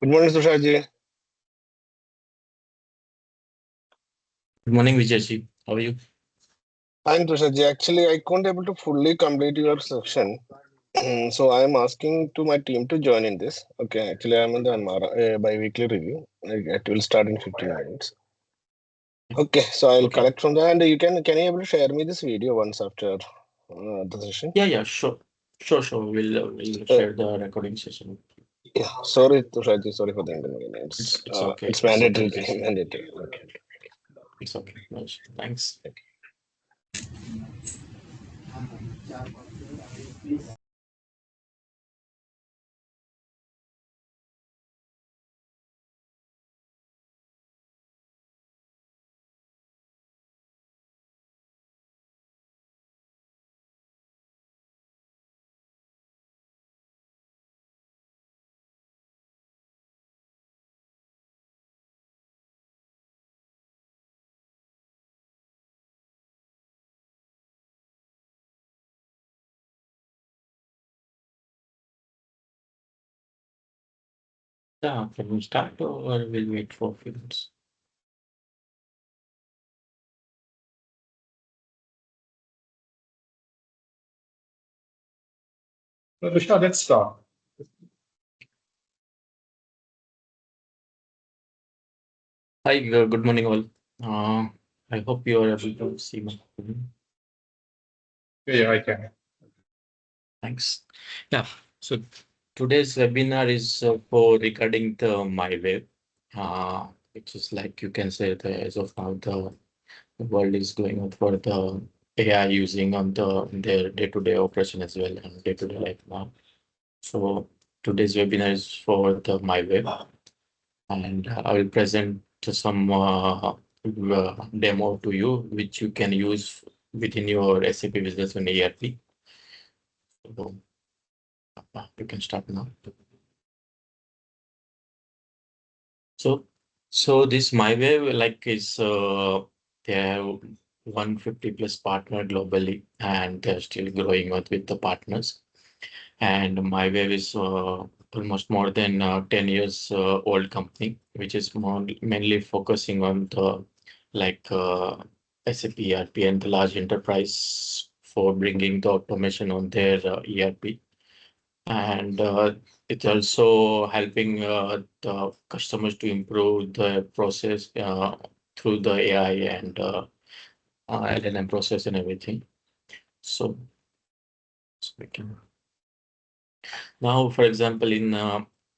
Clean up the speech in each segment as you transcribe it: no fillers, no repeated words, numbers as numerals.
Good morning, Tushar. Good morning, Vijay. How are you? I'm Tushar. Actually, I couldn't able to fully complete your section. So I'm asking to my team to join in this. Okay, actually I'm in the bi-weekly review. It will start in 15 minutes. Okay, so I'll Okay. collect from there, and can you able to share me this video once after the session? Yeah, sure. Sure. We'll Uh, share the recording session. yeah, sorry, Tushar. Sorry for the inconvenience. It's okay. It's It's okay, mandatory. Vijay. Mandatory. Okay. It's okay. No issue. Thanks. Yeah, can we start or we'll wait for a few minutes? Vishnu, let's start. Hi, good morning all. I hope you are able to see my screen. Yeah, I can. Thanks. Yeah, so today's webinar is for regarding the MyWave, which is like you can say as of now the world is going on for the AI using on their day-to-day operation as well and day-to-day life now. So today's webinar is for the MyWeb, and I will present some demo to you, which you can use within your SAP Business One ERP. So you can start now. So this MyWave like is they have 150 plus partner globally, and they're still growing with the partners. And MyWave is almost more than 10 years old company, which is mainly focusing on the like SAP ERP and the large enterprise for bringing the automation on their ERP. And it's also helping the customers to improve the process through the AI and LLM process and everything. So we can now, for example, in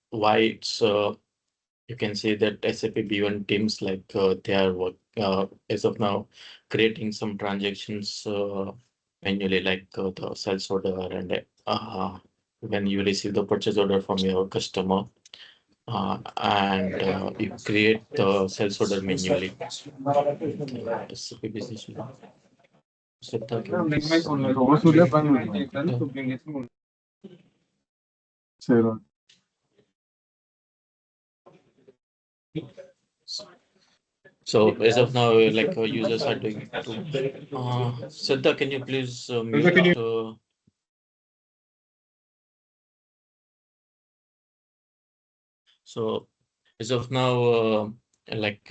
why it's you can say that SAP B1 teams like they are as of now creating some transactions manually, like the sales order and when you receive the purchase order from your customer, and you create the sales order manually with SAP Business One. Shraddha, can you please So as of now, like users are doing too much. Shraddha, can you please mute? So as of now, like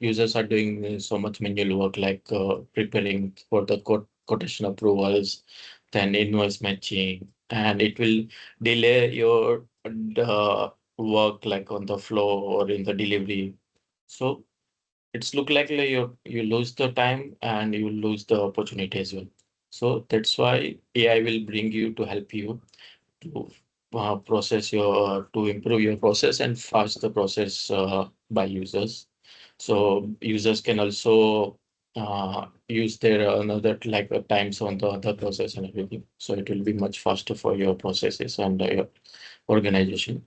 users are doing so much manual work, like preparing for the quotation approvals, then invoice matching, and it will delay your work like on the flow or in the delivery. So it's look like you lose the time and you lose the opportunity as well. So that's why AI will bring you to help you to process your to improve your process and fast the process by users. So users can also use their another like times on the other process and everything. So it will be much faster for your processes and your organization.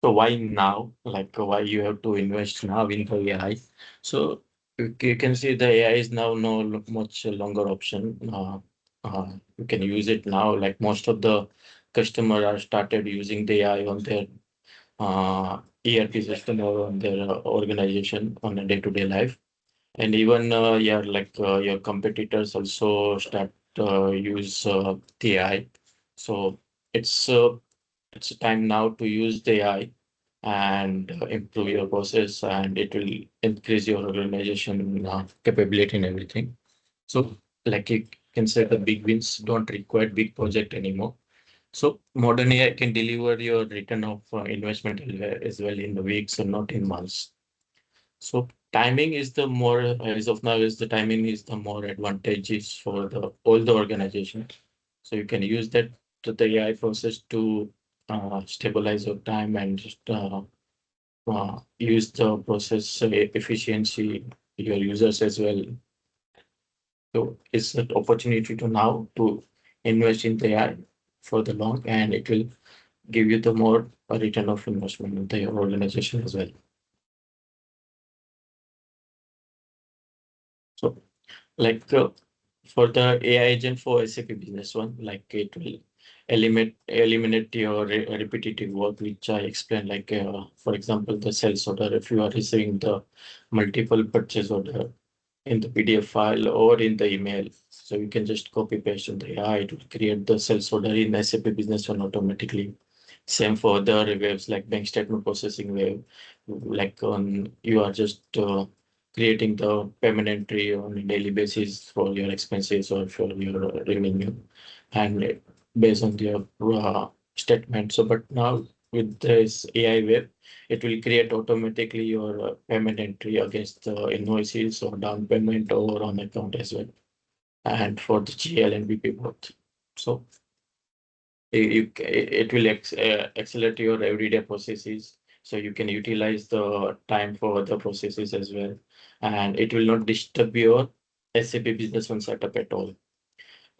So why now? Like why you have to invest now in the AI? So you can see the AI is now no much longer option. You can use it now. Like most of the customer are started using the AI on their ERP system or on their organization on a day-to-day life. And even yeah, like your competitors also start use the AI. So it's it's time now to use the AI and improve your process, and it will increase your organization capability and everything. So, like you can say, the big wins don't require big project anymore. So modern AI can deliver your return of investment as well in the weeks and not in months. So timing is the more, as of now, is the timing is the more advantageous for the all the organization. So you can use that to the AI process to stabilize your time and just use the process efficiency your users as well. So it's an opportunity to now to invest in the AI for the long, and it will give you the more return of investment in the organization as well. So like for the AI agent for SAP Business One, like it will eliminate your repetitive work, which I explained. Like for example, the sales order. If you are receiving the multiple purchase order in the PDF file or in the email, so you can just copy paste in the AI. It will create the sales order in SAP Business One automatically. Same for the other waves like bank statement processing wave, like on you are just creating the payment entry on a daily basis for your expenses or for your revenue, and based on your statement. So, but now with this AI web, it will create automatically your payment entry against the invoices or down payment or on account as well, and for the GL and BP both. So it will accelerate your everyday processes, so you can utilize the time for other processes as well, and it will not disturb your SAP Business One setup at all.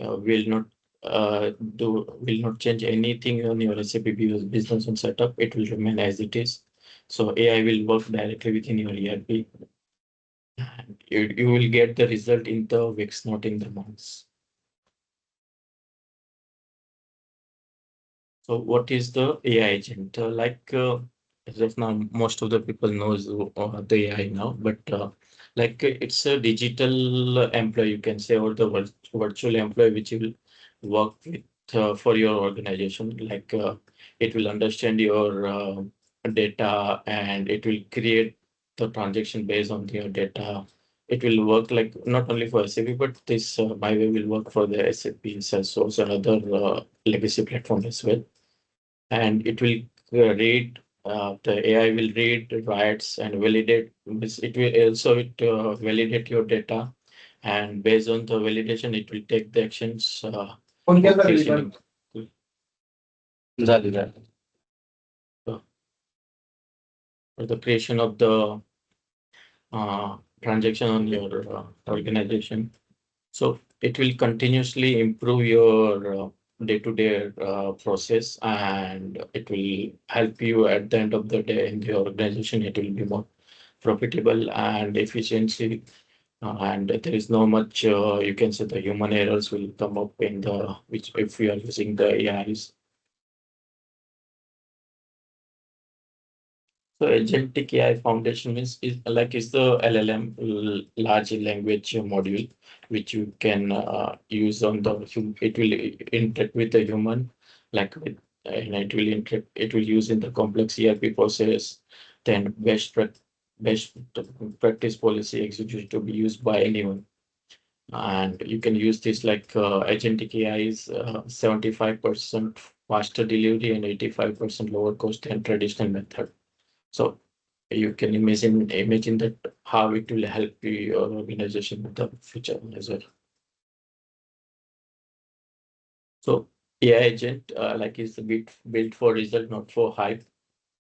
Will not will not change anything on your SAP Business One setup. It will remain as it is. So AI will work directly within your ERP, and you will get the result in the weeks, not in the months. So what is the AI agent? As of now, most of the people knows the AI now, but it's a digital employee, you can say, or the virtual employee which will work with for your organization. It will understand your data, and it will create the transaction based on your data. It will work like not only for SAP, but this MyWave will work for the SAP, Salesforce, and other legacy platforms as well. And it will read the AI will read, writes, and validate. It will also validate your data, and based on the validation, it will take the actions for creation uh, for the creation of the transaction on your organization. So it will continuously improve your day-to-day process, and it will help you at the end of the day in the organization. It will be more profitable and efficiency, and there is no much you can say the human errors will come up in the which if we are using the AIs. So agentic AI foundation is the LLM, large language module, which you can use on the it will interact with the human, like with and it will interact. It will use in the complex ERP process, then best practice policy executed to be used by anyone. And you can use this like agentic AI is 75% faster delivery and 85% lower cost than traditional method. So you can imagine that how it will help your organization in the future as well. So AI agent is a bit built for result, not for hype,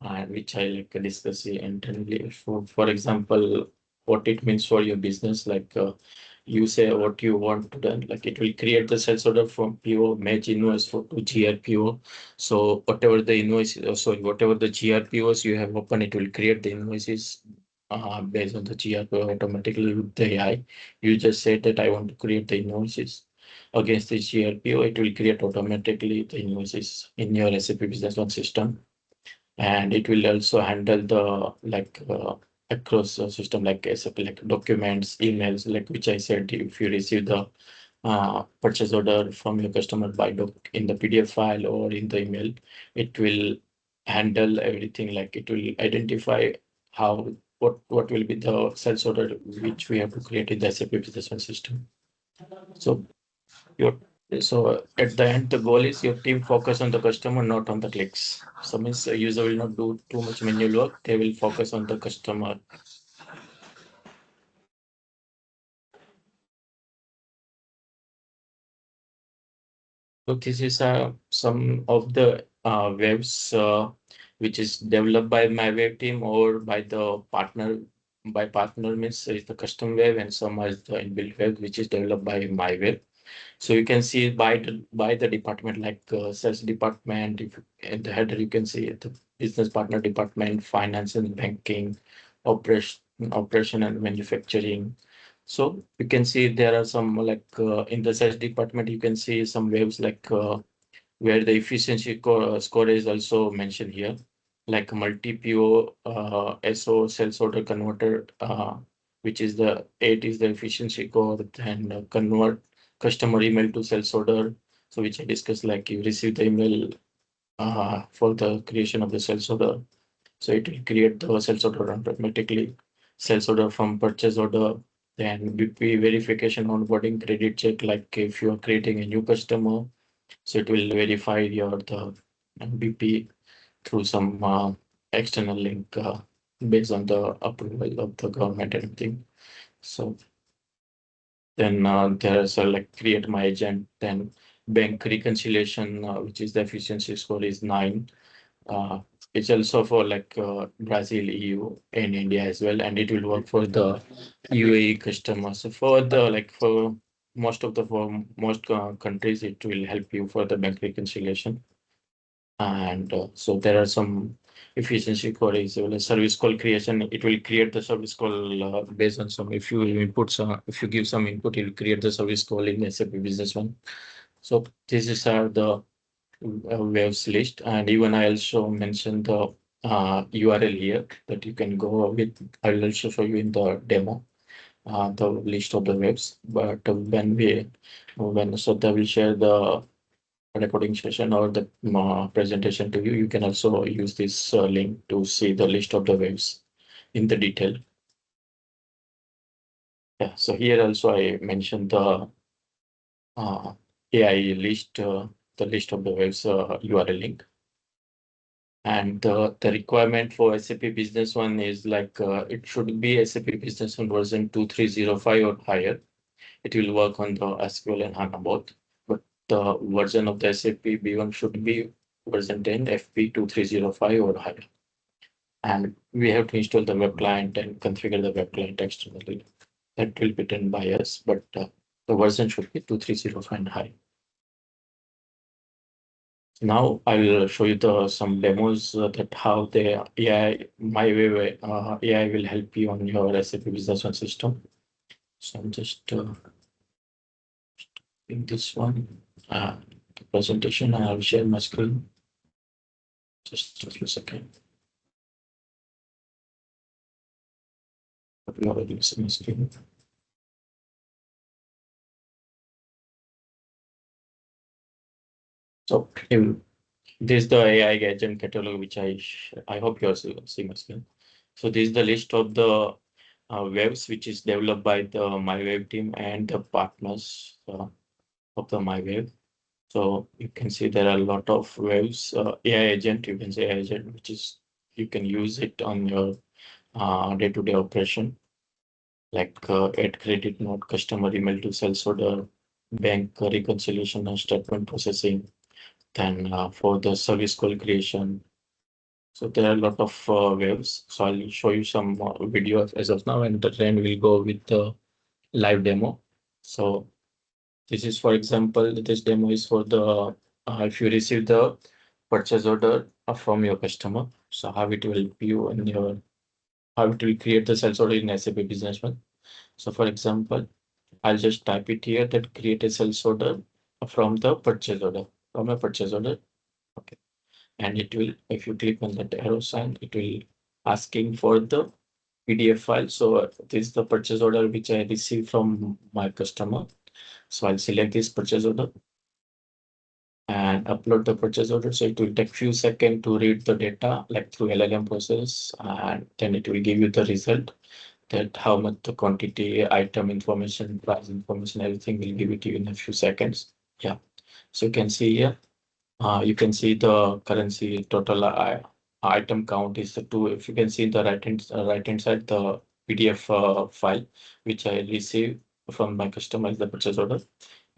and which I like discuss internally. For example, what it means for your business, you say what you want to done, like it will create the sales order from PO, match invoice for to GRPO. So whatever the invoice, sorry, whatever the GRPOs you have open, it will create the invoices based on the GRPO automatically with the AI. You just say that I want to create the invoices against the GRPO, it will create automatically the invoices in your SAP Business One system, and it will also handle the across the system like SAP, like documents, emails, like which I said, if you receive the purchase order from your customer by doc in the PDF file or in the email, it will handle everything. Like it will identify how what will be the sales order which we have to create in the SAP Business One system. So your at the end, the goal is your team focus on the customer, not on the clicks. So means a user will not do too much manual work. They will focus on the customer. So this is some of the waves which is developed by MyWave team or by the partner. By partner means is the custom wave, and some is the inbuilt wave which is developed by MyWave. So you can see by the department like sales department. If in the header you can see the business partner department, finance and banking, operation and manufacturing. So you can see there are some like in the sales department you can see some waves like where the efficiency score is also mentioned here, like multi-PO SO sales order converter, which is the 8 is the efficiency score, and convert customer email to sales order. So which I discussed, like you receive the email for the creation of the sales order. So it will create the sales order automatically, sales order from purchase order, then BP verification, onboarding, credit check, like if you are creating a new customer, so it will verify your the BP through some external link based on the approval of the government and everything. So then there's a like create my agent, then bank reconciliation, which is the efficiency score is 9. Uh, it's also for like Brazil, EU, and India as well, and it will work for the UAE customers. So for the like for most countries, it will help you for the bank reconciliation. And so there are some efficiency queries, well, service call creation. It will create the service call based on some. If you input some, if you give some input, it will create the service call in SAP Business One. So this is the waves list, and even I also mentioned the URL here that you can go with. I will also show you in the demo the list of the waves. But when Shraddha will share the recording session or the presentation to you, you can also use this link to see the list of the waves in the detail. Yeah, so here also I mentioned the AI list, the list of the waves URL link. And the requirement for SAP Business One is like it should be SAP Business One version 2305 or higher. It will work on the SQL and HANA both. But the version of the SAP B1 should be version 10 FP 2305 or higher. And we have to install the web client and configure the web client externally. That will be done by us, but the version should be 2305 and high. Now I will show you some demos that how the AI, MyWave AI will help you on your SAP Business One system. So I'm just in this one the presentation, and I'll share my screen. Just a few seconds. We already see my screen. So this is the AI agent catalog, which I hope you are seeing my screen. So this is the list of the waves which is developed by the MyWave team and the partners of the MyWave. So you can see there are a lot of waves. AI agent, you can say AI agent, which is you can use it on your day-to-day operation, like add credit note, customer email to sales order, bank reconciliation and statement processing, then for the service call creation. So there are a lot of waves. So I'll show you some videos as of now, and then we'll go with the live demo. So this is, for example, this demo is for the if you receive the purchase order from your customer. So how it will help you in your how it will create the sales order in SAP Business One. So for example, I'll just type it here that create a sales order from the purchase order from a purchase order. Okay, and it will, if you click on that arrow sign, it will asking for the PDF file. So this is the purchase order which I received from my customer. So I'll select this purchase order and upload the purchase order. So it will take few seconds to read the data like through LLM process, and then it will give you the result that how much the quantity, item information, price information, everything will give it to you in a few seconds. Yeah. So you can see here, you can see the currency total item count is the two. If you can see the right hand side, the PDF file which I received from my customer is the purchase order,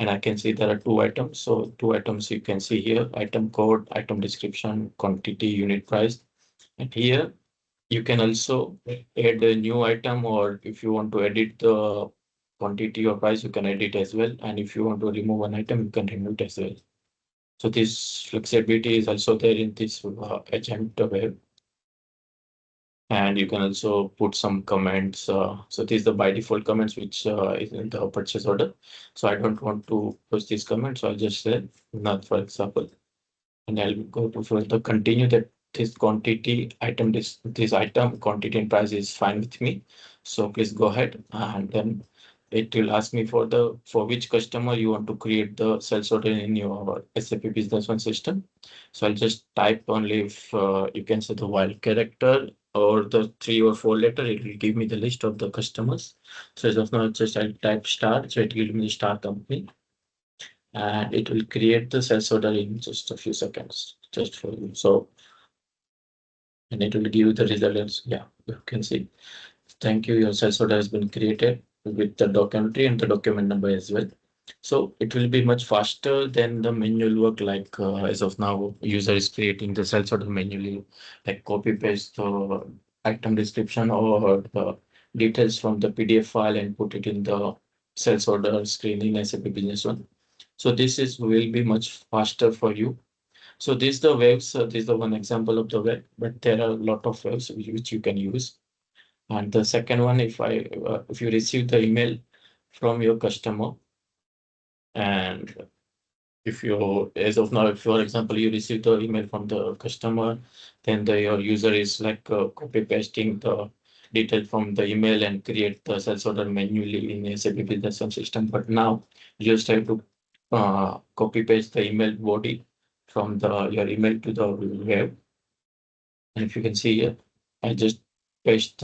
and I can see there are two items. So two items you can see here: item code, item description, quantity, unit price, and here you can also add a new item, or if you want to edit the quantity or price, you can edit as well. And if you want to remove an item, you can remove it as well. So this flexibility is also there in this agent web. And you can also put some comments. So these are the by default comments which is in the purchase order. So I don't want to push these comments. So I'll just say not, for example, and I'll go to further continue that this quantity item, this item quantity and price is fine with me. So please go ahead, and then it will ask me for which customer you want to create the sales order in your SAP Business One system. So I'll just type only if you can say the wild character or the 3 or 4 letter, it will give me the list of the customers. So as of now, just I'll type star, so it will give me the star company, and it will create the sales order in just a few seconds, just for you. So, and it will give you the results. Yeah, you can see. Thank you. Your sales order has been created with the document and the document number as well. So it will be much faster than the manual work. Like as of now, user is creating the sales order manually, like copy paste the item description or the details from the PDF file and put it in the sales order screen in SAP Business One. So this is will be much faster for you. So this is the waves. This is the one example of the web, but there are a lot of waves which you can use. And the second one, if you receive the email from your customer, and if you, as of now, if for example you receive the email from the customer, then your user is like copy pasting the detail from the email and create the sales order manually in SAP Business One system. But now you just have to copy paste the email body from your email to the web. And if you can see here, I just paste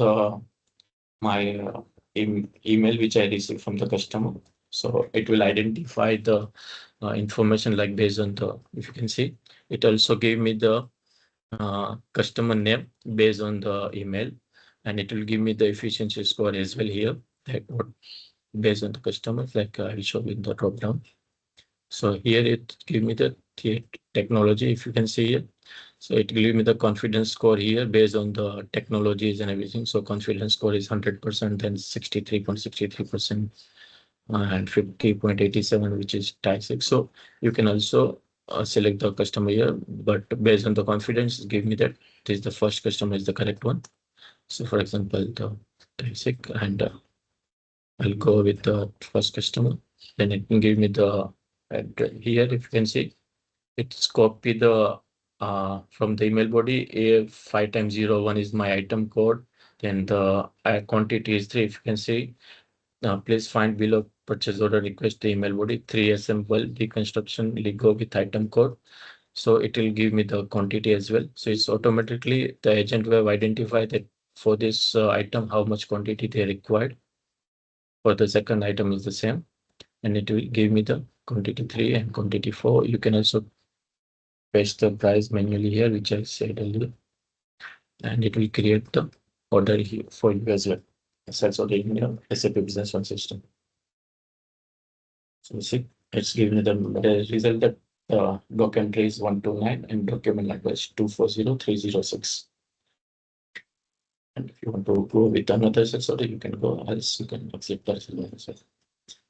my email which I received from the customer. So it will identify the information like based on the, if you can see, it also gave me the customer name based on the email, and it will give me the efficiency score as well here, that what based on the customers, like I will show in the drop down. So here it give me the technology, if you can see here. So it will give me the confidence score here based on the technologies and everything. So confidence score is 100%, then 63.63%, and 50.87, which is type 6. So you can also select the customer here, but based on the confidence, give me that this is the first customer is the correct one. So for example, the type 6, and I'll go with the first customer. Then it can give me the here, if you can see, it's copy the from the email body. A 5 times 01 is my item code. Then the quantity is 3. If you can see, please find below purchase order request the email body 3 assemble deconstruction Lego with item code. So it will give me the quantity as well. So it's automatically the agent will identify that for this item how much quantity they required. For the second item is the same, and it will give me the quantity 3 and quantity 4. You can also paste the price manually here, which I said earlier, and it will create the order here for you as well. Sales order in your SAP Business One system. So you see, it's giving me the result that doc entry is 129 and document number is 240306. And if you want to go with another sales order, you can go, else you can accept that as well.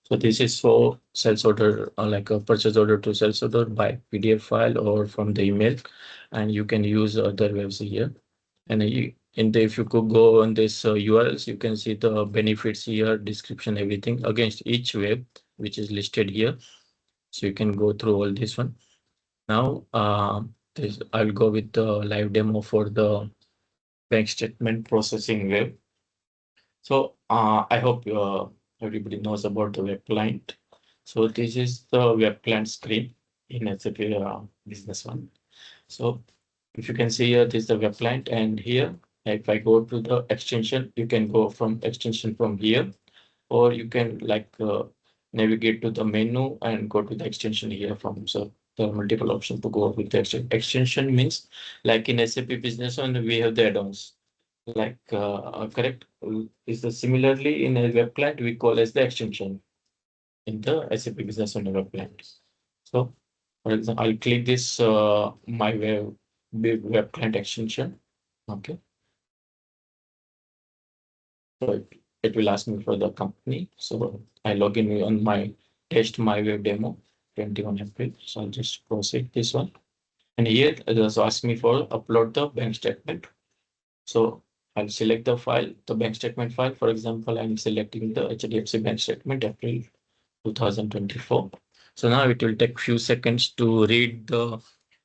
So this is for sales order, like a purchase order to sales order by PDF file or from the email, and you can use other webs here. And if you could go on this URLs, you can see the benefits here, description, everything against each web, which is listed here. So you can go through all this one. Now, I'll go with the live demo for the bank statement processing web. So I hope everybody knows about the web client. So this is the web client screen in SAP Business One. So if you can see here, this is the web client, and here, if I go to the extension, you can go from extension from here, or you can navigate to the menu and go to the extension here from. So there are multiple options to go with the extension. Extension means like in SAP Business One, we have the add-ons. Correct? Is the similarly in a web client we call as the extension in the SAP Business One web client. So for example, I'll click this my web client extension. Okay. So it will ask me for the company. So I log in on my test my web demo 21 April. So I'll just proceed this one. And here it also ask me for upload the bank statement. So I'll select the file, the bank statement file. For example, I'm selecting the HDFC bank statement April 2024. So now it will take few seconds to read the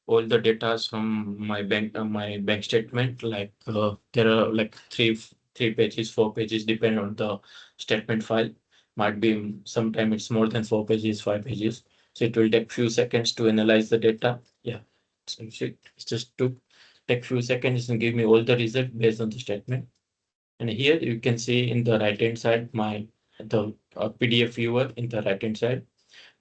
all the data from my bank statement. There are like three pages, 4 pages, depend on the statement file. Might be sometime it's more than 4 pages, 5 pages. So it will take few seconds to analyze the data. Yeah, so it's just to take few seconds and give me all the result based on the statement. And here you can see in the right hand side the PDF viewer in the right hand side.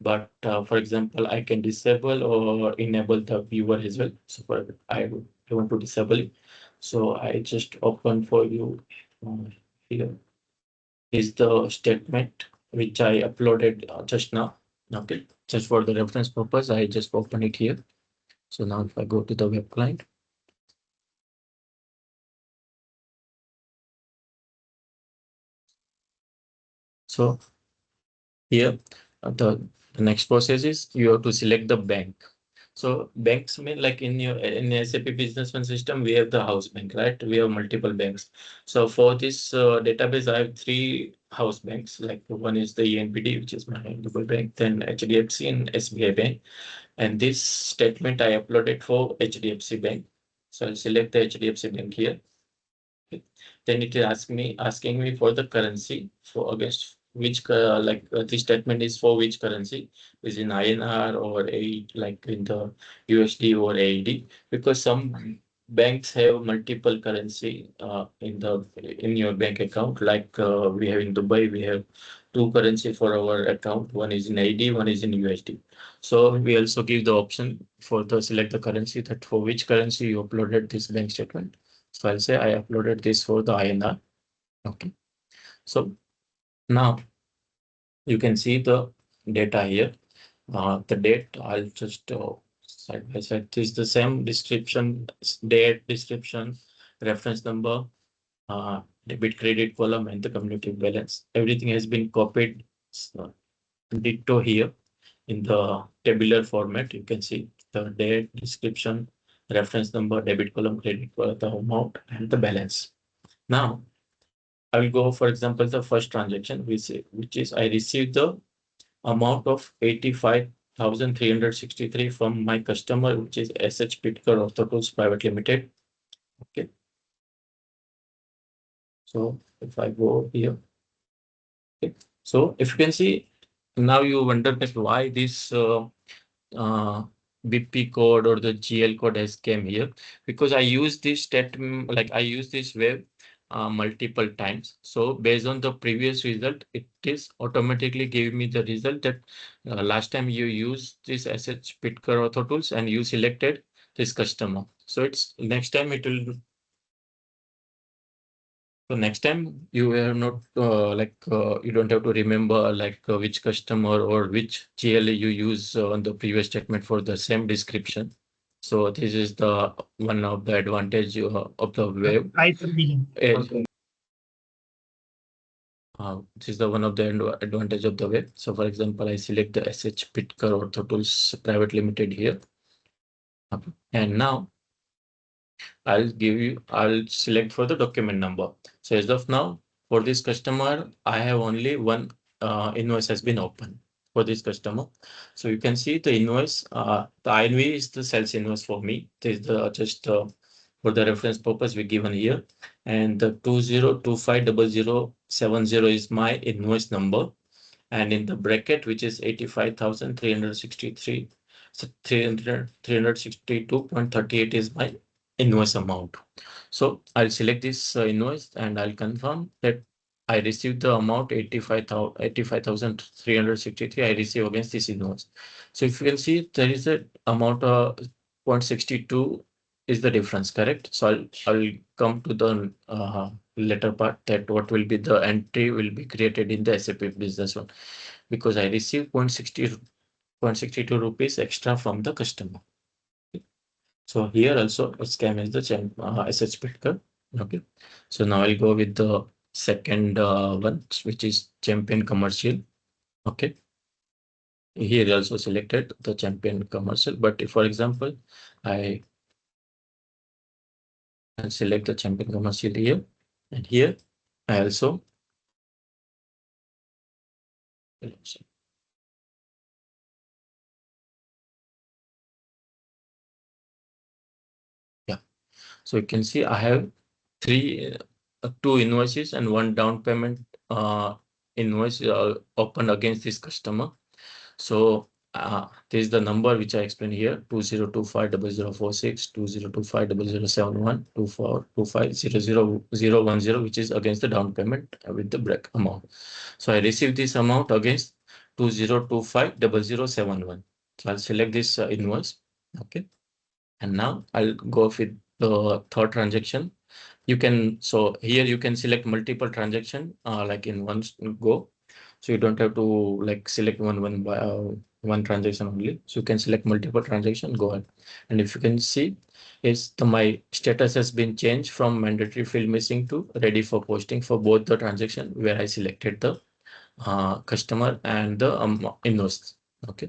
But for example, I can disable or enable the viewer as well. So I want to disable it. So I just open for you here is the statement which I uploaded just now. Okay, just for the reference purpose, I just open it here. So now if I go to the web client. So here the next process is you have to select the bank. So banks mean like in SAP Business One system, we have the house bank, right? We have multiple banks. So for this database, I have 3 house banks. Like one is the ENPD, which is my local bank, then HDFC and SBI Bank. And this statement I uploaded for HDFC Bank. So I'll select the HDFC Bank here. Okay. Then it is asking me for the currency for against which this statement is for which currency is in INR or a like in the USD or AED, because some banks have multiple currency in your bank account. We have in Dubai, we have 2 currency for our account. One is in AED, one is in USD. So we also give the option for the select the currency that for which currency you uploaded this bank statement. So I'll say I uploaded this for the INR. Okay. So now you can see the data here. The date, I'll just side by side. This is the same description, date, description, reference number, debit credit column, and the cumulative balance. Everything has been copied ditto here in the tabular format. You can see the date, description, reference number, debit column, credit column, the amount, and the balance. Now, I will go, for example, the first transaction, which is I received the amount of 85,363 from my customer, which is SH Pitker Orthotools Private Limited. Okay. So if I go here, okay. So if you can see, now you wonder that why this BP code or the GL code has came here, because I use this statement, like I use this web multiple times. So based on the previous result, it is automatically giving me the result that last time you used this SH Pitker Auto Tools and you selected this customer. So it's next time it will. So next time you are not you don't have to remember which customer or which GLA you use on the previous statement for the same description. So this is the one of the advantage of the web. This is the one of the advantage of the web. So for example, I select the SH Pitker Ortho Tools Private Limited here. And now I'll select for the document number. So as of now, for this customer, I have only one invoice has been opened for this customer. So you can see the invoice, the INV is the sales invoice for me. This is the just for the reference purpose we given here. And the 20250070 is my invoice number. and in the bracket, which is 85,363, so 362.38 is my invoice amount. So I'll select this invoice and I'll confirm that I received the amount 85,363 I receive against this invoice. So if you can see, there is a amount of 0.62 is the difference, correct? So I'll come to the later part that what will be the entry will be created in the SAP Business One, because I received 0.62 rupees extra from the customer. So here also a scam is the SH Picker. Okay. So now I'll go with the second one, which is champion commercial. Okay. Here also selected the champion commercial, but if, for example, I can select the champion commercial here, and here I also yeah. So you can see I have two invoices and one down payment invoice opened against this customer. So this is the number which I explained here: 20250046, 20250071, 24250010, which is against the down payment with the break amount. So I received this amount against 20250071. So I'll select this invoice. Okay, and now I'll go with the third transaction. You can, so here you can select multiple transaction like in one go. So you don't have to like select one transaction only. So you can select multiple transaction, go ahead. And if you can see, is my status has been changed from mandatory field missing to ready for posting for both the transaction where I selected the customer and the invoice. Okay.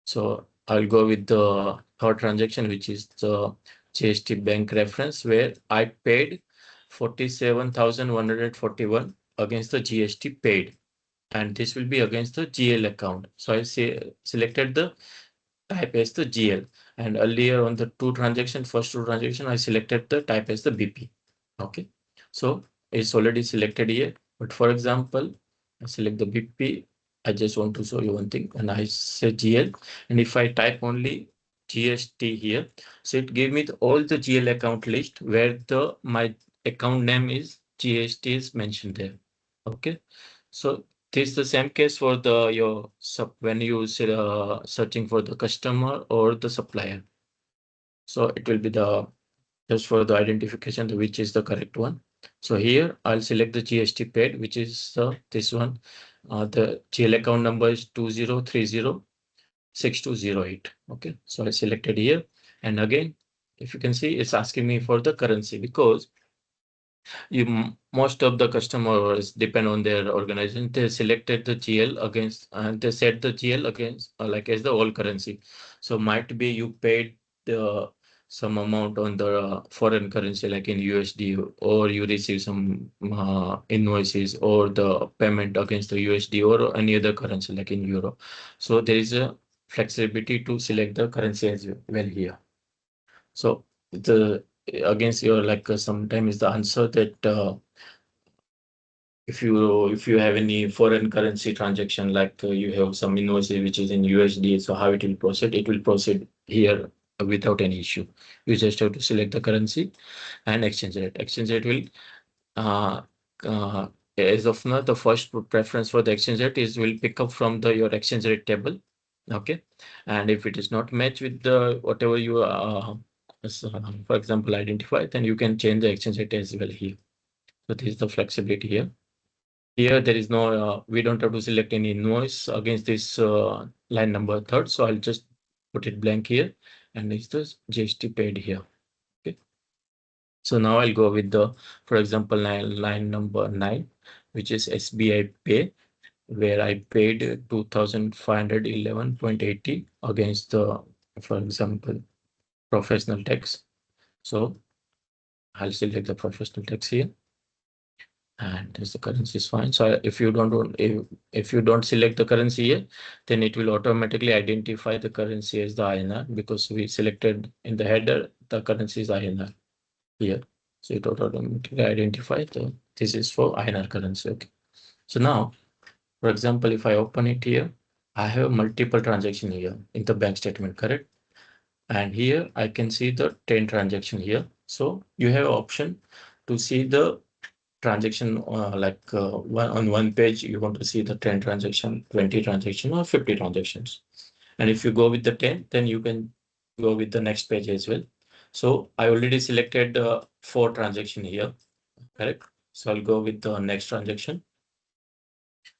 So I'll go with the third transaction, which is the GST bank reference, where I paid 47,141 against the GST paid, and this will be against the GL account. So I selected the type as the GL, and earlier on the first two transaction, I selected the type as the BP. Okay, so it's already selected here. But for example, I select the BP. I just want to show you one thing, and I say GL, and if I type only GST here, so it gave me all the GL account list where my account name is GST is mentioned there. Okay, so this is the same case for when you searching for the customer or the supplier. So it will be just for the identification which is the correct one. So here I'll select the GST paid, which is this one. The GL account number is 20306208. Okay, so I selected here, and again, if you can see, it's asking me for the currency, because most of the customers depend on their organization. They selected the GL against, and they set the GL against like as the all currency. So might be you paid some amount on the foreign currency like in USD, or you receive some invoices or the payment against the USD or any other currency like in Euro. So there is a flexibility to select the currency as well here. So the against your like sometimes the answer that if you have any foreign currency transaction, like you have some invoice which is in USD, so how it will proceed? It will proceed here without any issue. You just have to select the currency and exchange rate. Exchange rate will uh, uh, as of now, the first preference for the exchange rate is will pick up from your exchange rate table. Okay, and if it is not matched with the whatever you for example identify, then you can change the exchange rate as well here. So this is the flexibility here. Here there is no we don't have to select any invoice against this line number third. So I'll just put it blank here, and it's the GST paid here. Okay. So now I'll go with for example, line number 9, which is SBI Pay, where I paid 2,511.80 against for example, professional tax. So I'll select the professional tax here, and the currency is fine. So if you don't select the currency here, then it will automatically identify the currency as the INR, because we selected in the header the currency is INR here. So it automatically identifies this is for INR currency. Okay. So now For example, if I open it here, I have multiple transaction here in the bank statement, correct? And here I can see the 10 transaction here. So you have option to see the transaction on one page. You want to see the 10 transaction, 20 transaction, or 50 transactions. And if you go with the 10, then you can go with the next page as well. So I already selected 4 transaction here, correct? So I'll go with the next transaction.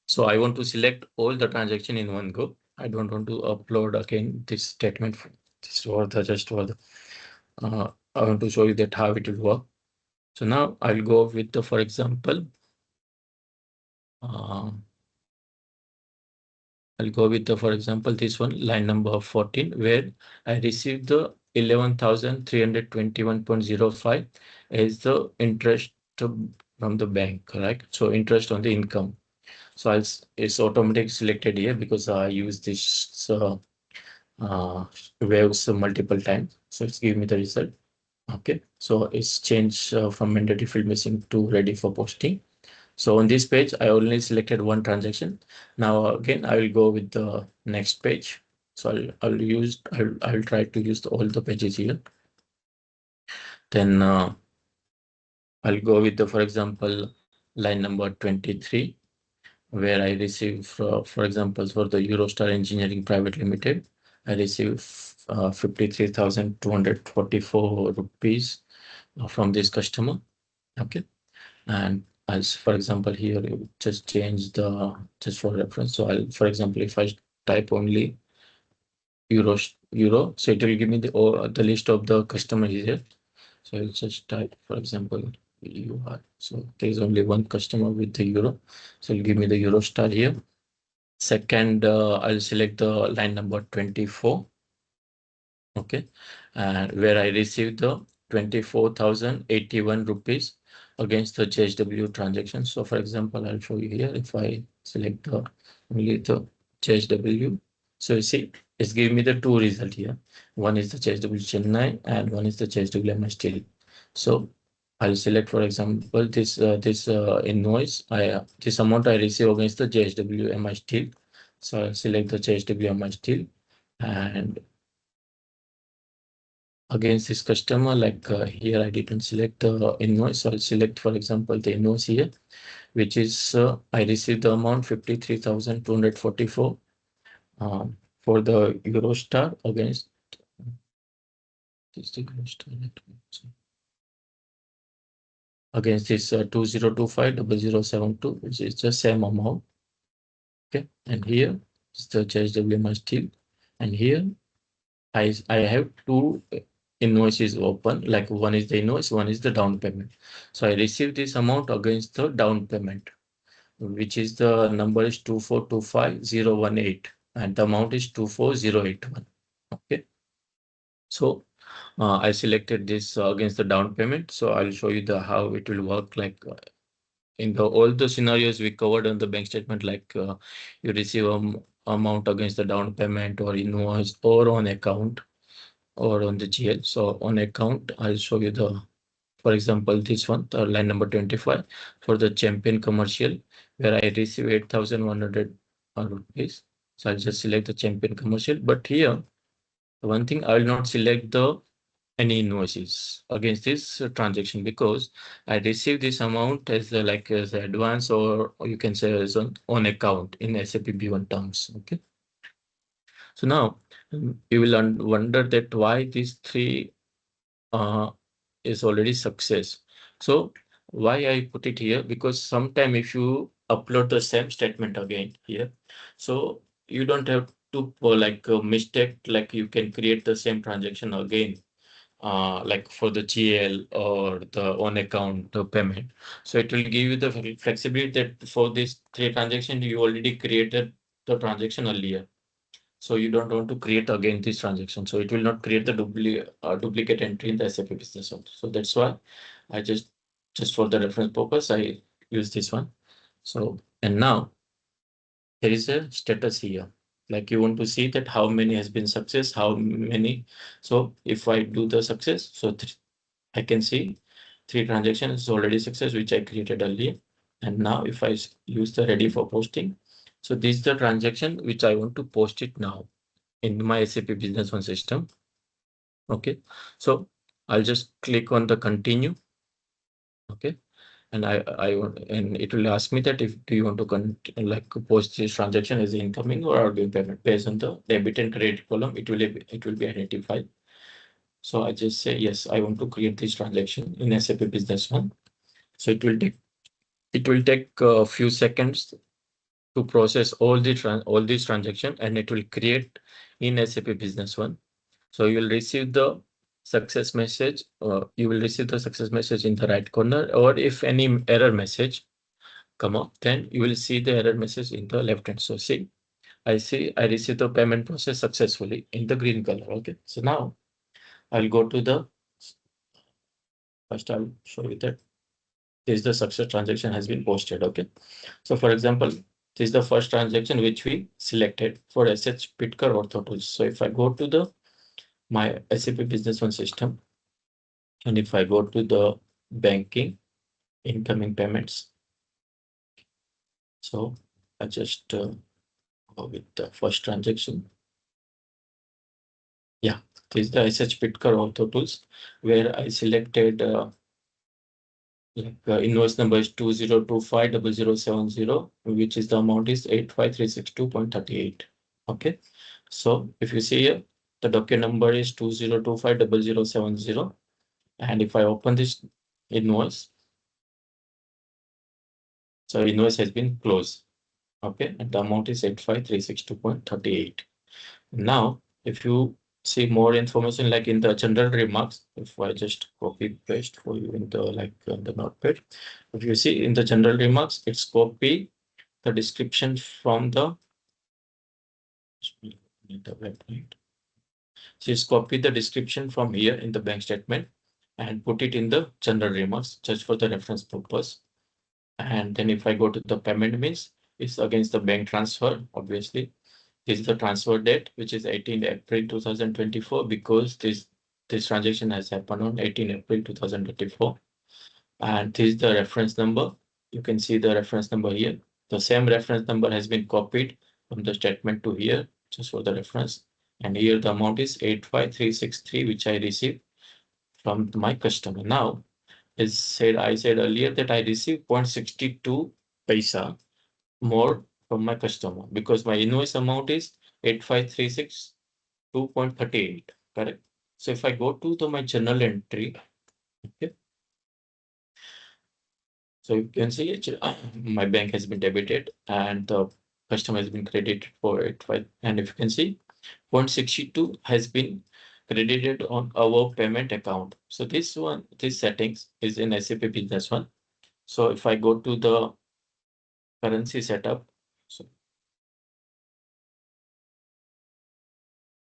So I want to select all the transaction in one go. I don't want to upload again this statement. This for the just for the I want to show you that how it will work. So now I'll go with the, for example, I'll go with the, for example, this one, line number 14, where I received the 11,321.05 as the interest from the bank, correct? So interest on the income. So it's automatically selected here because I use this waves multiple times. So it's giving me the result. Okay, so it's changed from mandatory field missing to ready for posting. So on this page, I only selected one transaction. Now again, I will go with the next page. So I'll try to use all the pages here. Then I'll go with the, for example, line number 23, where I receive, for example, for the Eurostar Engineering Private Limited, I receive 53,244 rupees from this customer. Okay. And as for example, here you just change the, just for reference. So I'll, for example, if I type only euro, so it will give me the list of the customers here. So I'll just type, for example, EUR. So there's only one customer with the euro. So it'll give me the euro star here. Second, I'll select the line number 24. Okay, and where I received the 24,081 rupees against the JSW transaction. So for example, I'll show you here. If I select the only the JSW, so you see it's giving me the two result here. One is the JSW Chennai and one is the JSW MS Steel. So I'll select, for example, this invoice. This amount I receive against the JSW MI Steel. So I'll select the JSW MI Steel, and against this customer, like here I didn't select the invoice. So I'll select, for example, the invoice here, which is I received the amount 53,244 for the Eurostar against this against this 2025 0072, which is the same amount. Okay, and here is the JSW Steel, and here I have two invoices open, like one is the invoice, one is the down payment. So I received this amount against the down payment, which is the number is 2425018, and the amount is 24081. Okay. So I selected this against the down payment. So I'll show you the how it will work, like in the all the scenarios we covered on the bank statement, like you receive amount against the down payment or invoice or on account or on the GL. So on account, I'll show you the, for example, this one, the line number 25 for the champion commercial, where I receive 8,100 rupees. So I'll just select the champion commercial. But here, one thing, I will not select the any invoices against this transaction because I received this amount as like as advance, or you can say as on account in SAP B1 terms. Okay. So now you will wonder that why these three is already success. So why I put it here, because sometime if you upload the same statement again here, so you don't have to like mistake, like you can create the same transaction again, like for the GL or the on account payment. So it will give you the flexibility that for this three transaction you already created the transaction earlier. So you don't want to create again this transaction. So it will not create the duplicate entry in the SAP Business One. So that's why I just for the reference purpose, I use this one. So, and now there is a status here. Like you want to see that how many has been success, how many. So if I do the success, so I can see three transactions is already success, which I created earlier. And now if I use the ready for posting, So this is the transaction which I want to post it now in my SAP Business One system. Okay, so I'll just click on the continue. Okay, and and it will ask me that if do you want to post this transaction as incoming or outgoing payment based on the debit and credit column. It will be identified. So I just say yes, I want to create this transaction in SAP Business One. So it will take a few seconds to process all these transactions, and it will create in SAP Business One. So you will receive the success message. You will receive the success message in the right corner, or if any error message come up, then you will see the error message in the left hand. So see, I received the payment process successfully in the green color. Okay, so now I'll go to the first. I'll show you that this is the success transaction has been posted. Okay, so for example, this is the first transaction which we selected for SH Pitker Ortho Tools. So if I go to the my SAP Business One system, and if I go to the banking incoming payments, so I just go with the first transaction. Yeah, this is the SH Pitker Ortho Tools, where I selected invoice number is 20250070, which is the amount is 85362.38. Okay, so if you see here, the document number is 20250070, and if I open this invoice, so invoice has been closed. Okay, and the amount is 85362.38. Now, if you see more information like in the general remarks, if I just copy paste for you in the the notepad, if you see in the general remarks, it's copy the description from the website. So it's copy the description from here in the bank statement and put it in the general remarks just for the reference purpose. And then if I go to the payment means, it's against the bank transfer, obviously. This is the transfer date, which is 18 April 2024, because this transaction has happened on 18 April 2024. And this is the reference number. You can see the reference number here. The same reference number has been copied from the statement to here, just for the reference. And here the amount is 85363, which I received from my customer. Now, I said earlier that I received 0.62 paisa more from my customer because my invoice amount is 85362.38. Correct. So if I go to my journal entry, okay, so you can see my bank has been debited and the customer has been credited for it. And if you can see, 0.62 has been credited on our payment account. So this settings is in SAP Business One. So if I go to the currency setup, so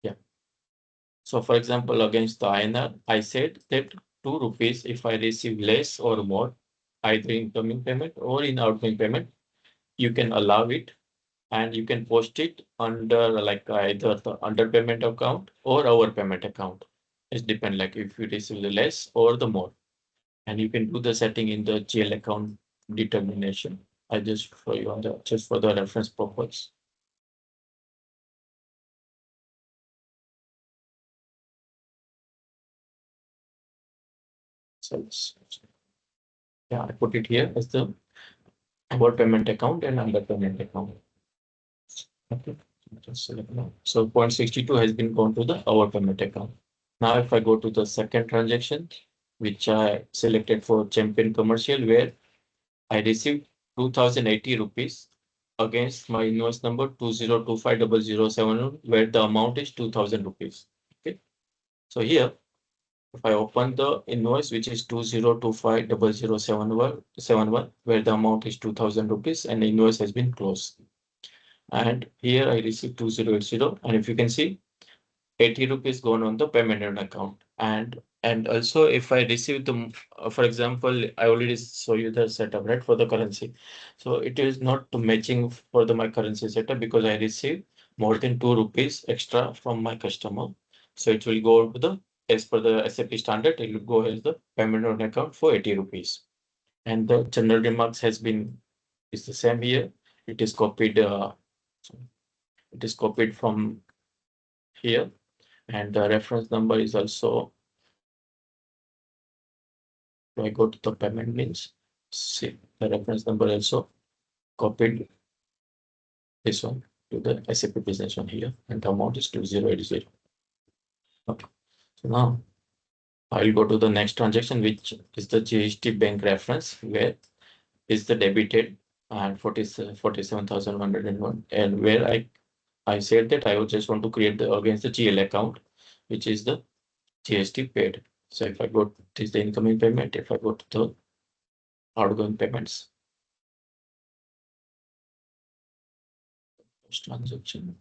yeah. So for example, against the INR, I said that 2 rupees if I receive less or more, either incoming payment or in outgoing payment, you can allow it and you can post it under either the under payment account or our payment account. It depends like if you receive the less or the more. And you can do the setting in the GL account determination. I just show you on the just for the reference purpose. So yeah, I put it here as the our payment account and under payment account. Okay, just select now. So 0.62 has been gone to the our payment account. Now, if I go to the second transaction, which I selected for Champion Commercial, where I received 2080 rupees against my invoice number 20250071, where the amount is 2000 rupees. Okay, so here, if I open the invoice, which is 20250071, where the amount is 2000 rupees and the invoice has been closed. And here I received 2080, and if you can see, 80 rupees gone on the payment account. And also if I receive the, for example, I already show you the setup, right, for the currency. So it is not matching for my currency setup because I receive more than 2 rupees extra from my customer. So it will go to the, as per the SAP standard, it will go as the payment on account for 80 rupees. And the general remarks has been, is the same here. It is copied So it is copied from here, and the reference number is also. So I go to the payment means, see the reference number also copied this one to the SAP Business One here, and the amount is 2080. Okay, so now I'll go to the next transaction, which is the GST bank reference, where is the debited and 47,101, and where I said that I would just want to create the against the GL account, which is the GST paid. So if I go, this is the incoming payment. If I go to the outgoing payments, transaction,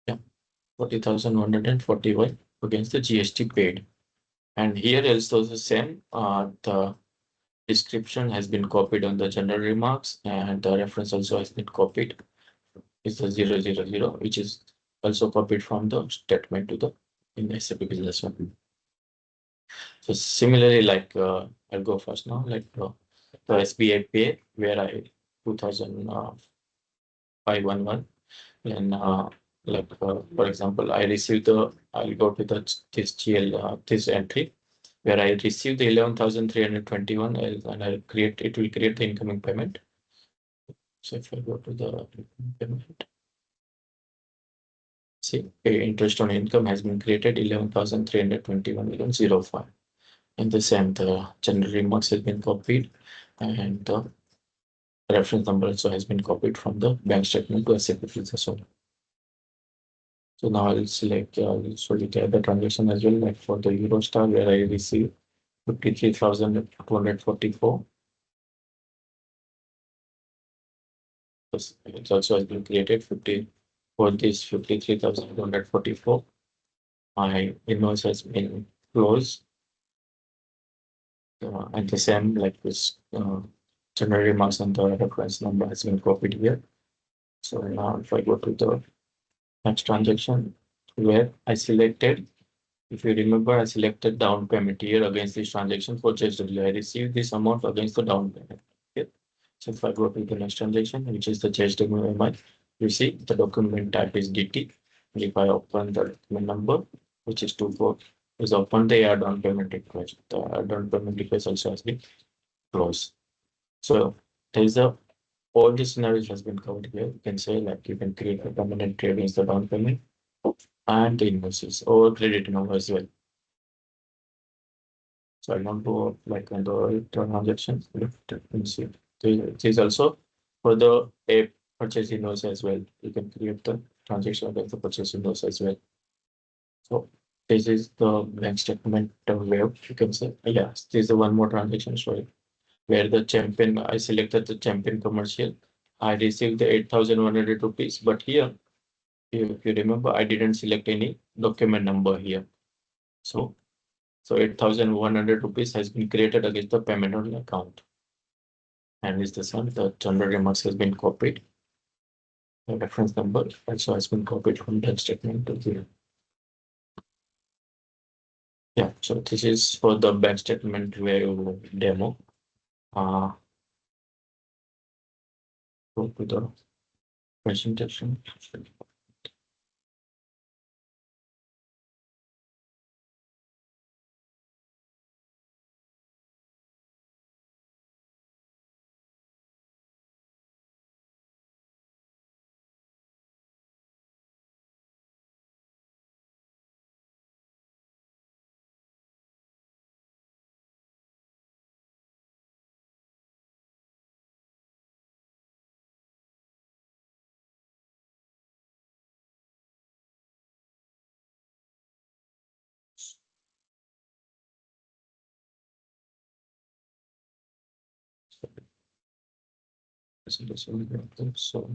yeah, 40,141 against the GST paid. And here also the same, the description has been copied on the general remarks, and the reference also has been copied. It's the 000, which is also copied from the statement to the in SAP Business One. So similarly, like I'll go first now, like the SBI Pay, where I 2,511, and for example, I received I'll go to the this GL this entry where I received the 11,321, and it will create the incoming payment. So if I go to the payment, see, pay interest on income has been created 11,321.05. And the same, the general remarks has been copied, and the reference number also has been copied from the bank statement to SAP Business One. So now I'll select, I'll show you the other transaction as well, like for the Eurostar, where I received 53,244. It also has been created 50 for this 53,244. My invoice has been closed. And the same, like this general remarks and the reference number has been copied here. So now if I go to the next transaction, where I selected, if you remember, I selected down payment here against this transaction for JSW. I received this amount against the down payment. Okay. So if I go to the next transaction, which is the JSW, you see the document type is DT. And if I open the document number, which is 24, is open the add-on payment request. The add-on payment request also has been closed. So there is a all the scenarios has been covered here. You can say like you can create a permanent trade against the down payment and the invoices or credit note as well. So I want to like on the transactions. Let me see. This is also for the a purchase invoice as well. You can create the transaction against the purchase invoice as well. So this is the bank statement where you can say, yes, this is one more transaction, sorry, where the champion, I selected the champion commercial. I received the 8,100 rupees, but here, if you remember, I didn't select any document number here. So 8,100 rupees has been created against the payment on the account. And is this one, the general remarks has been copied. The reference number also has been copied from that statement to here. Yeah, so this is for the bank statement where demo. Go to the presentation. So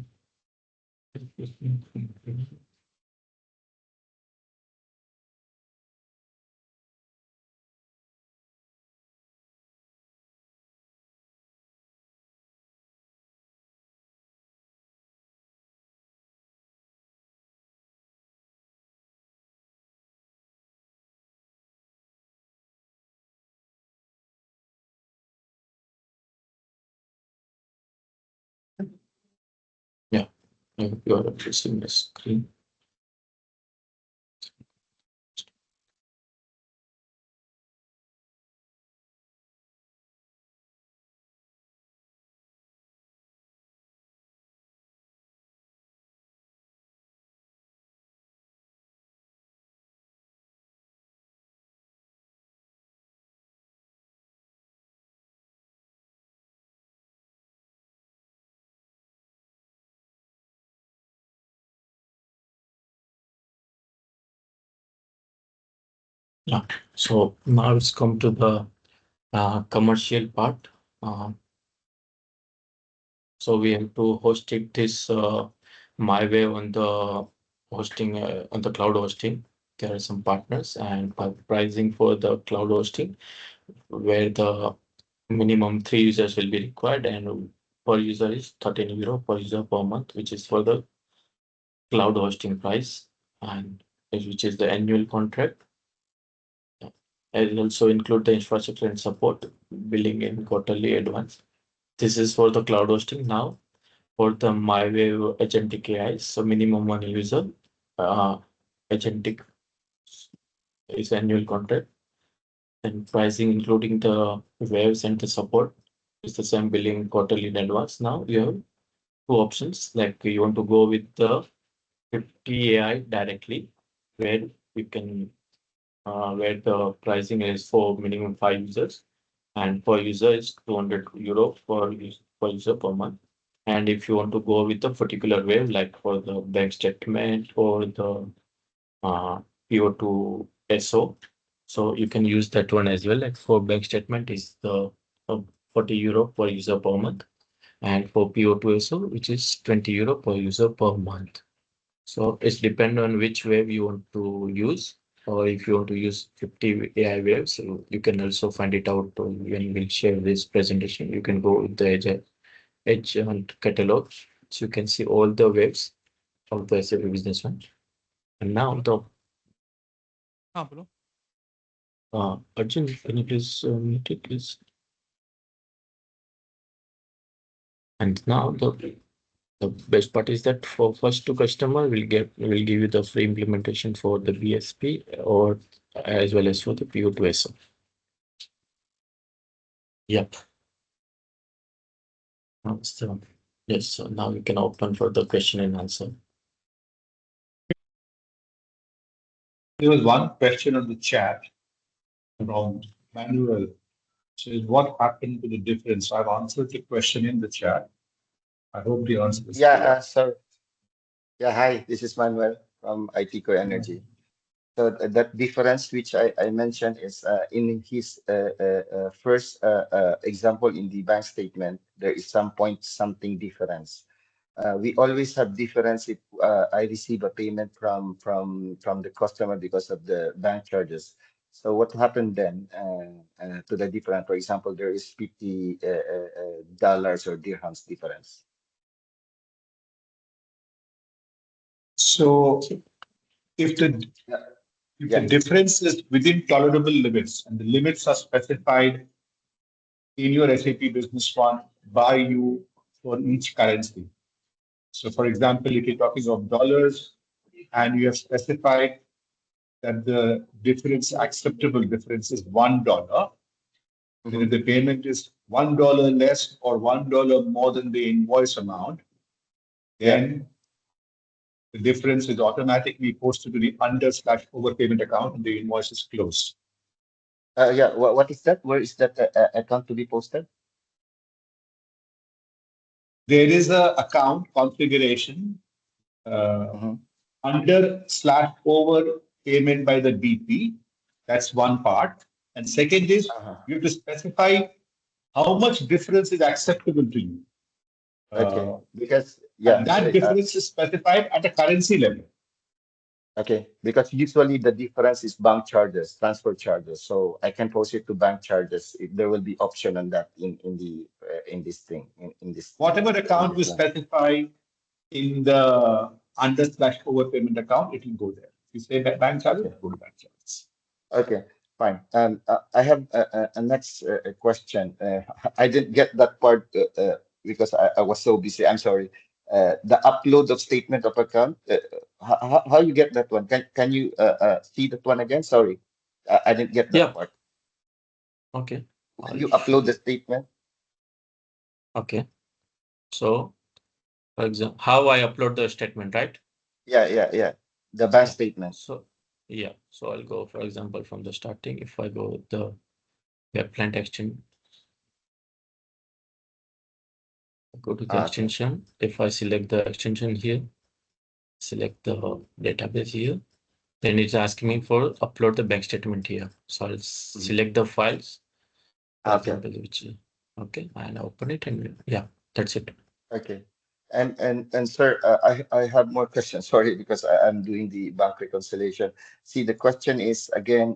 yeah, You are addressing the screen. Yeah. So now it's come to the commercial part. So we have to host it this MyWave on the hosting on the cloud hosting. There are some partners and pricing for the cloud hosting where the minimum 3 users will be required and per user is 13 euro per user per month, which is for the cloud hosting price and which is the annual contract. It will also include the infrastructure and support billing in quarterly advance. This is for the cloud hosting. Now for the MyWave agentic AI, so minimum one user, agentic is annual contract and pricing including the waves and the support is the same billing quarterly in advance. Now you have two options, like you want to go with the 50 AI directly, where you can where the pricing is for minimum 5 users and per user is 200 euro per user per month. And if you want to go with a particular wave, like for the bank statement or the PO2 SO, so you can use that one as well. Like for bank statement is the 40 euro per user per month, and for PO2 SO, which is 20 euro per user per month. So it's depend on which wave you want to use, or if you want to use 50 AI waves, so you can also find it out when we'll share this presentation. You can go with the Edge catalog, so you can see all the waves of the SAP Business One. And now the Bolo. Arjun, can you please mute it, please? And now the best part is that for first two customer, we'll give you the free implementation for the BSP or as well as for the PO2 SO. Yep. So yes, so now we can open for the question and answer. There was one question on the chat from Manuel. Says, what happened to the difference? I've answered the question in the chat. I hope the answer is Yeah, clear. yeah, hi, this is Manuel from ITCO Energy. So that difference which I mentioned is in his first example in the bank statement, there is some point something difference. We always have difference if I receive a payment from the customer because of the bank charges. So what happened then to the difference? For example, there is $50 dollars or dirhams difference. So if the difference is within tolerable limits and the limits are specified in your SAP Business One by you for each currency. So for example, if you're talking of dollars and you have specified that the difference, acceptable difference is $1, then if the payment is $1 less or $1 more than the invoice amount, then the difference is automatically posted to the under/overpayment account and the invoice is closed. Yeah, what is that? Where is that account to be posted? There is a account configuration under/overpayment by the BP. That's one part. And second is you have to specify how much difference is acceptable to you. Okay, because that difference is specified at a currency level. Okay, because usually the difference is bank charges, transfer charges. So I can post it to bank charges. There will be option on that in this thing in this. Whatever account we specify in the under/overpayment account, it will go there. If you say bank charges, go to bank charges. Okay, fine. I have a next question. I didn't get that part because I was so busy. I'm sorry. the upload of statement of account. How you get that one? Can you see that one again? Sorry, I didn't get that Yeah. part. Okay. When you upload the statement. Okay. So, for example, how I upload the statement, right? Yeah. The bank Yeah. statement. So, yeah. So I'll go, for example, from the starting. If I go the plant extension, go to the Okay. extension. If I select the extension here, select the database here, then it's asking me for upload the bank statement here. So I'll select the files, for Okay. example, which okay, and open it, and yeah, that's it. Okay. And sir, I have more questions. Sorry, because I'm doing the bank reconciliation. See, the question is again,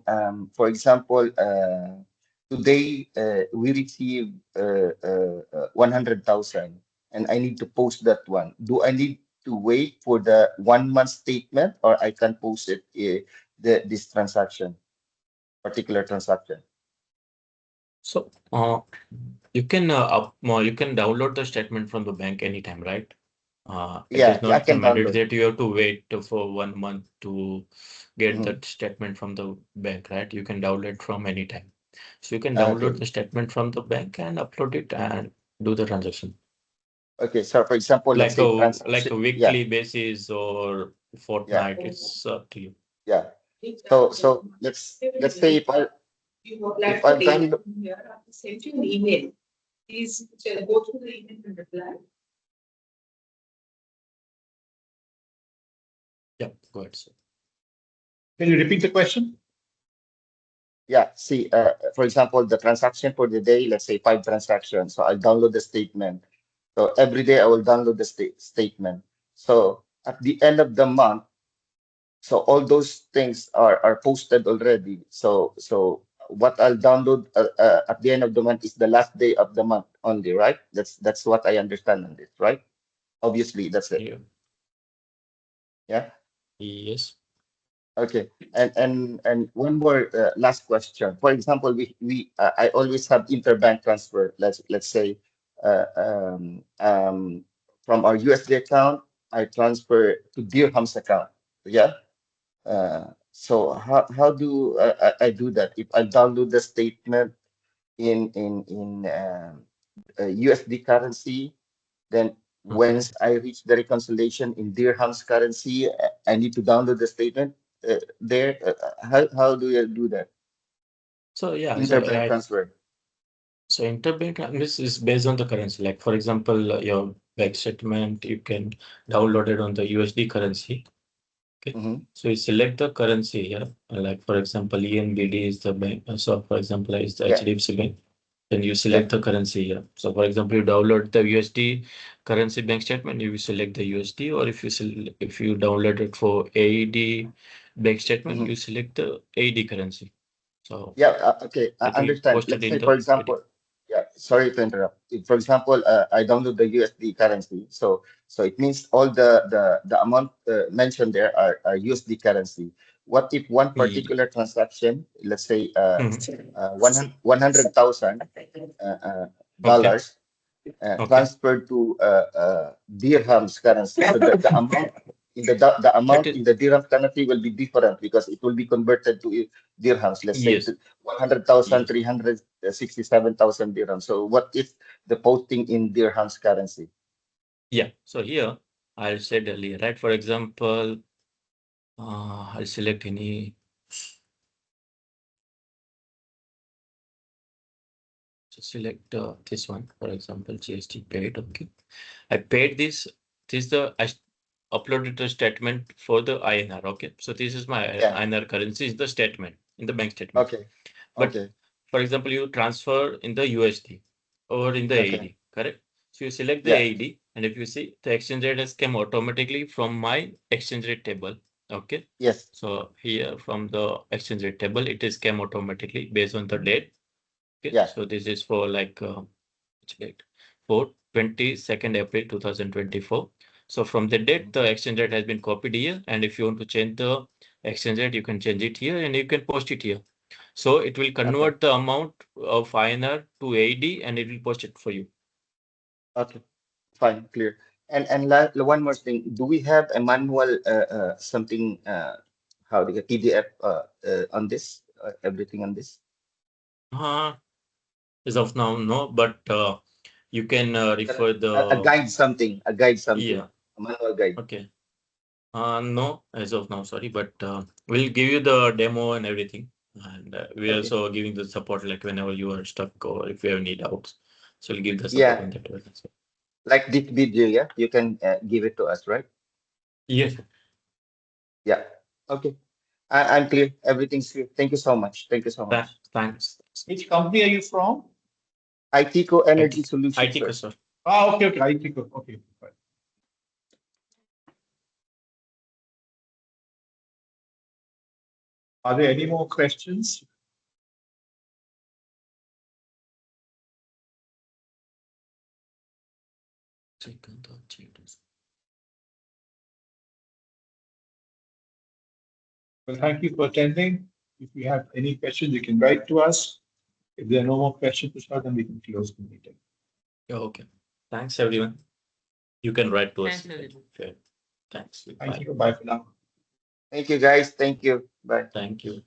for example, today we receive 100,000, and I need to post that one. Do I need to wait for the 1 month statement, or I can post it this transaction, particular transaction? So you can download the statement from the bank anytime, right? It is Yeah, I not can mandatory download. that you have to wait for 1 month to get Mhm. that statement from the bank, right? You can download from anytime. So you can Okay. download the statement from the bank and upload it and do the transaction. Okay, so for example, let's Like say a yeah, weekly basis or yeah, fortnight, it's up to you. yeah. So let's say if I've done Send you an email. Please go through the email and reply. Yeah, go ahead. Sir. Can you repeat the question? yeah, see, for example, the transaction for the day, let's say 5 transactions. So I'll download the statement. So every day I will download the statement. So at the end of the month, so all those things are posted already. So what I'll download at the end of the month is the last day of the month only, right? That's what I understand on this, right? Obviously, that's it. Yeah. Yeah. Yes. Okay. And one more last question. For example, I always have interbank transfer. Let's say from our USD account, I transfer to dirhams account. Yeah. So how do I do that? If I download the statement in USD currency, then once I reach the reconciliation in dirhams currency, I need to download the statement there. How do you do that? So yeah, Interbank transfer. So interbank transfer is based on the currency. Like for example, your bank statement, you can download it on the USD currency. Okay. Mhm. So you select the currency here. Like for example, ENBD is the bank. So for example, is the Yeah, HDFC bank. Then you yeah. select the currency here. So for example, you download the USD currency bank statement, you will select the USD, or if you download it for AED bank statement, Mhm. you select the AED currency. So Yeah, okay, I it will be understand. posted Let's in say, the for AED. example, yeah, sorry to interrupt. For example, I download the USD currency. So it means all the amount mentioned there are USD currency. What if one particular transaction, let's say Mhm. 100,000 Okay. dollars Okay. transferred to dirhams currency. So the amount the That amount is in the dirham currency will be different because it will be converted to dirhams. Let's say yes. to 100,000, Yes. 367,000 dirhams. So what is the posting in dirhams currency? Yeah. So here I said earlier, right? For example, I'll select any. So select this one, for example, GST paid. Okay. I paid this. This is I uploaded the statement for the INR. Okay. So this is my Yeah. INR currency is the statement in the bank statement. Okay. But Okay. for example, you transfer in the USD or in the Okay. AED, correct? So you select the Yeah. AED, and if you see the exchange rate has come automatically from my exchange rate table. Okay. Yes. So here from the exchange rate table, it is came automatically based on the date. Okay. Yeah. So this is for like which date? For 22nd April 2024. So from the date, the exchange rate has been copied here. And if you want to change the exchange rate, you can change it here and you can post it here. So it will Okay. convert the amount of INR to AED and it will post it for you. Okay. Fine. Clear. One more thing. Do we have a manual something how do you PDF on this? Everything on this? As of now, no, but you can refer A the guide something. A guide something. yeah. A manual guide. Okay. No, as of now, sorry, but we'll give you the demo and everything, and we're Okay. also giving the support like whenever you are stuck or if you have any doubts. So we'll give the support Yeah. on that way as well. Like this video, yeah. You can give it to us, right? Yes. Yeah. Okay. I'm clear. Everything's clear. Thank you so much. Thank you so much. Thanks. Which company are you from? ITCO Energy Solutions, IT sir. sir. Ah, okay, ITCO. Okay, fine. Are there any more questions? Well, thank you for attending. If you have any questions, you can write to us. If there are no more questions, then we can close the meeting. Okay. Thanks, everyone. You can write to us. Thanks, Okay. Thanks. Thank you. Bye for now. Thank you, guys. Thank you. Bye. Thank you.